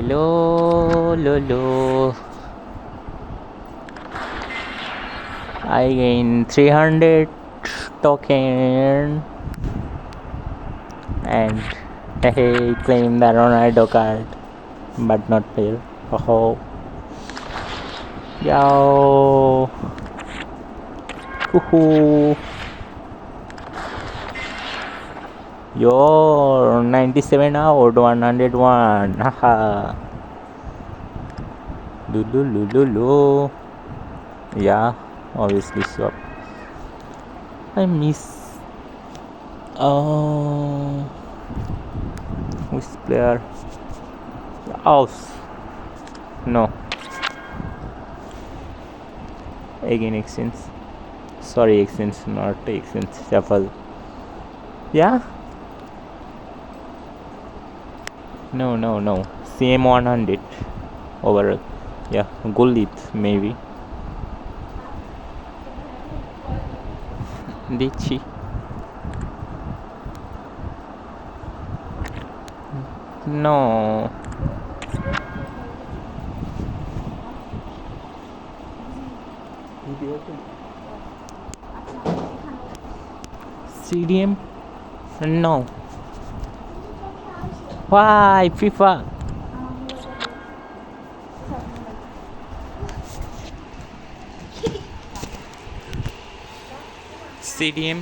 Lo. I gain 300 token and hey, claim the Ronaldo card, but not fail. Oh, yo, hoo. Yo, 97 out, 101. Haha. Lulu. Yeah, obviously swap. I miss. Oh, which player? Oh, no. Again, exchange. Sorry, exchange, not exchange. Shuffle. Yeah? No. Same 100 overall. Yeah, Gullit maybe. দিচ্ছি no CDM no why FIFA CDM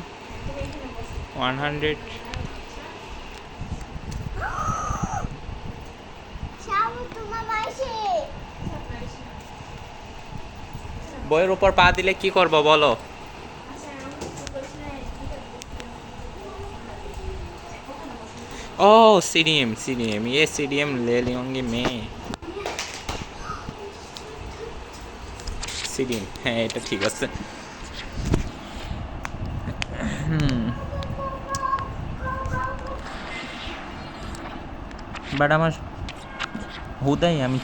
100 বইয়ের উপর পা দিলে কি করব বলো Oh, CDM. Yes, CDM ले लूँगी मैं CDM হ্যাঁ এটা ঠিক আছে বাট আমার হুদাই আমি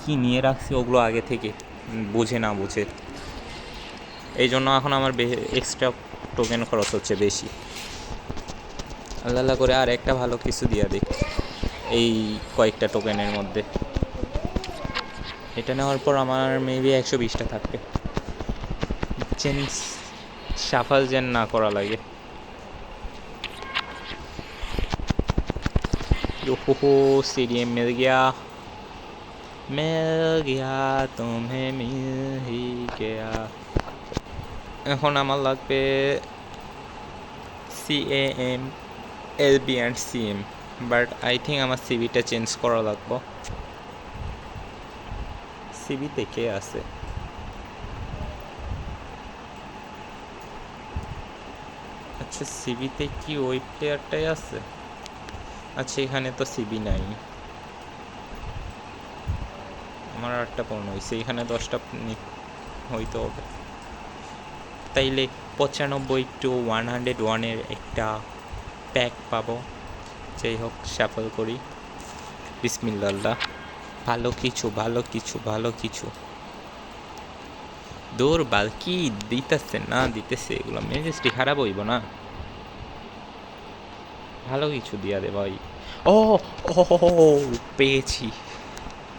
কি নিয়ে রাখছি ওগুলো আগে থেকে বুঝে এই জন্য এখন আমার এক্সট্রা টোকেন খরচ হচ্ছে বেশি আল্লাহ করে আর একটা ভালো কিছু দিয়া দিক এই কয়েকটা টোকেনের মধ্যে এটা নেওয়ার পর আমার মেবি 120টা থাকবে চেঞ্জ শাফল যেন না করা লাগে ओहो सीडीएम मिल गया तुम्हें मिल ही गया এখন আমার লাগবে CAM LB and CM but I think আমার সিভিটা চেঞ্জ করা লাগবে সিভিতে কে আছে আচ্ছা সিভিতে কি ওই প্লেয়ারটাই আছে আচ্ছা এখানে তো সিবি নাই আমার 8টা পূর্ণ হয়েছে এখানে 10টা হইতে হবে তাইলে 95 to 101 এর একটা প্যাক পাবো যাই হোক শাফল করি বিসমিল্লাহ ভালো কিছু দূর বালকি দিতেছে এগুলো মেজাজটি খারাপ হইব না ভালো কিছু দিয়া দে ভাই ও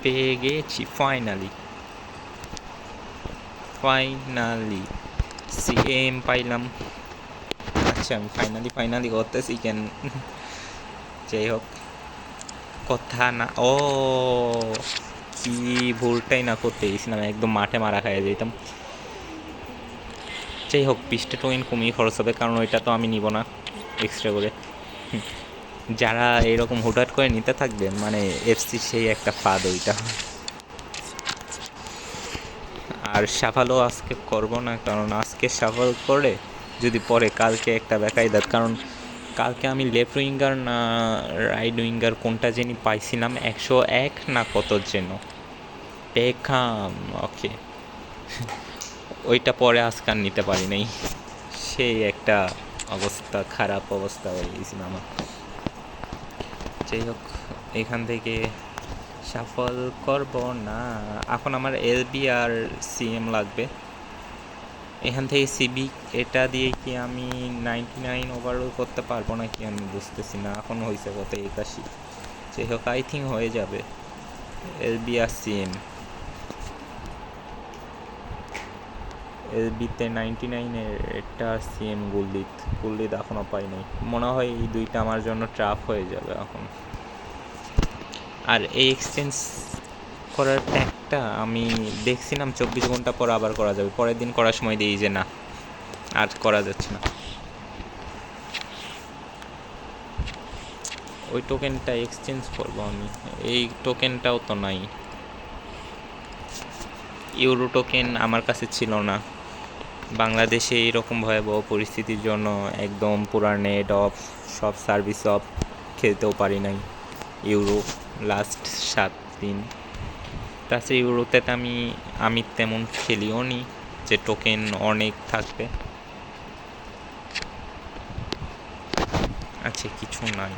পেয়ে গেছি ফাইনালি সিএম পাইলাম আচ্ছা আমি ফাইনালি করতেছি কেন যাই হোক কথা না ও কি ভুলটাই না করতে গেছিলাম একদম মাঠে মারা খাইয়ে যেতাম যাই হোক 20টা টোকেন কমিয়ে খরচ হবে কারণ ওইটা তো আমি নিব না এক্সট্রা করে যারা এরকম হুটহাট করে নিতে থাকবে মানে এফসি সেই একটা ফাঁদ ওইটা আর সাফালও আজকে করব না কারণ আজকে সাফাল করে যদি পরে কালকে একটা বেকাই দেয় কারণ কালকে আমি লেফট উইঙ্গার না রাইট উইঙ্গার কোনটা জানি পাইছিলাম 101 না কত যেন বেকাম ওকে ওইটা পরে আজকে আর নিতে পারি নাই সেই একটা খারাপ অবস্থা হয়ে গেছিল আমার যাই হোক এখান থেকে সাফল করব না এখন আমার এলবি আর সিএম লাগবে এখান থেকে সিবি এটা দিয়ে কি আমি 99 ওভারঅল করতে পারবো নাকি আমি বুঝতেছি না এখন হয়েছে কত 81 যাই হোক, আই থিঙ্ক হয়ে যাবে। এলবি আর সিএম, এলবিতে 99-এর একটা, সিএম গুলদিত এখনও পাই নাই। মনে হয় এই দুইটা আমার জন্য ট্রাফ হয়ে যাবে এখন। আর এই এক্সচেঞ্জ করার ট্যাগটা আমি দেখছিলাম 24 ঘন্টা পর আবার করা যাবে, পরের দিন করার সময় দিই যে না আর করা যাচ্ছে না। ওই টোকেনটা এক্সচেঞ্জ করবো আমি, এই টোকেনটাও তো নাই। ইউরো টোকেন আমার কাছে ছিল না। বাংলাদেশে এইরকম ভয়াবহ পরিস্থিতির জন্য একদম পুরা নেট অফ, সব সার্ভিস অফ, খেলতেও পারি নাই ইউরো লাস্ট 7 দিন। তাছাড়া ইউরোতে তো আমি তেমন খেলিও নি যে টোকেন অনেক থাকবে। আচ্ছা, কিছু নাই।